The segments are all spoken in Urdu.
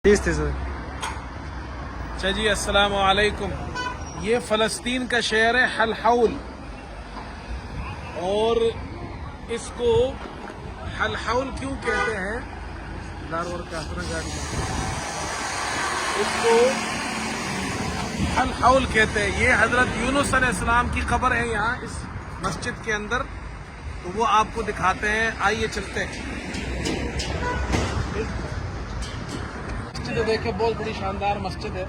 اچھا جی، السلام علیکم۔ یہ فلسطین کا شہر ہے حلحول، اور اس کو حلحول کیوں کہتے ہیں؟ اس کو حلحول کہتے ہیں۔ یہ حضرت یونس علیہ السلام کی قبر ہے یہاں اس مسجد کے اندر، تو وہ آپ کو دکھاتے ہیں، آئیے چلتے ہیں۔ دیکھیں، بہت بڑی شاندار مسجد ہے۔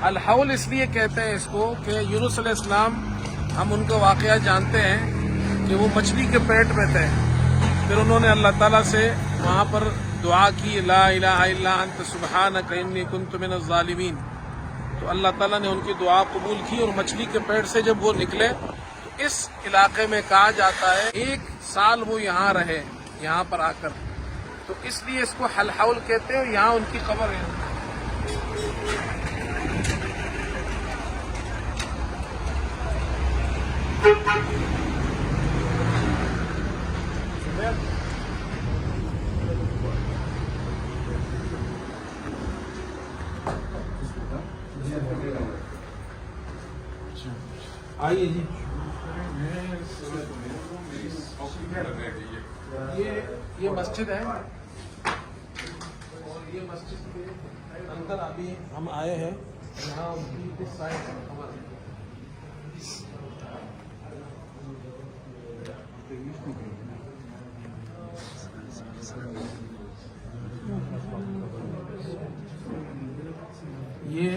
الحول اس لیے کہتے ہیں اس کو کہ یونس علیہ السلام، ہم ان کا واقعہ جانتے ہیں کہ وہ مچھلی کے پیٹ میں تھے، پھر انہوں نے اللہ تعالیٰ سے وہاں پر دعا کی، لا الہ الا انت سبحانک انی کنت من الظالمین، تو اللہ تعالیٰ نے ان کی دعا قبول کی، اور مچھلی کے پیٹ سے جب وہ نکلے تو اس علاقے میں کہا جاتا ہے 1 سال وہ یہاں رہے، یہاں پر آ کر، تو اس لیے اس کو حلحول کہتے ہیں، اور یہاں ان کی قبر ہے۔ آئیے جی، یہ مسجد ہے، اور یہ مسجد کے اندر ابھی ہم آئے ہیں، یہاں اس سائڈ خبر ہے۔ یہ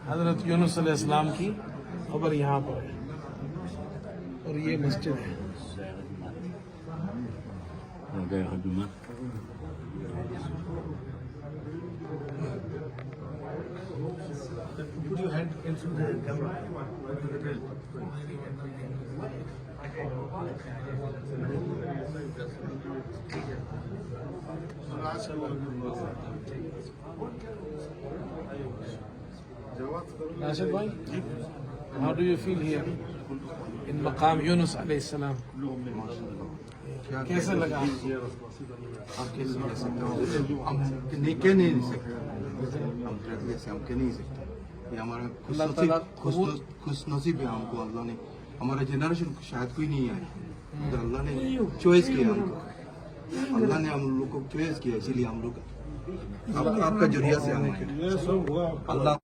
حضرت یونس علیہ السلام کی خبر یہاں پر ہے، اور یہ مسجد ہے۔ Put your hand into the camera. Rashid bhai, how do you feel here in مقام یونس علیہ السلام؟ کیسا لگا؟ آپ کیسے کہہ سکتے ہو؟ ہم کہہ نہیں سکتے، ہم کہہ نہیں سکتے۔ یہ ہمارا خوش نصیب ہے، ہم کو اللہ نے، ہمارا جنریشن شاید کوئی نہیں آئے، مگر اللہ نے چوائس کیا ہم کو، اللہ نے ہم لوگ کو چوائس کیا، اسی لیے ہم لوگ آپ کا ذریعہ سے ہم آئے۔ اللہ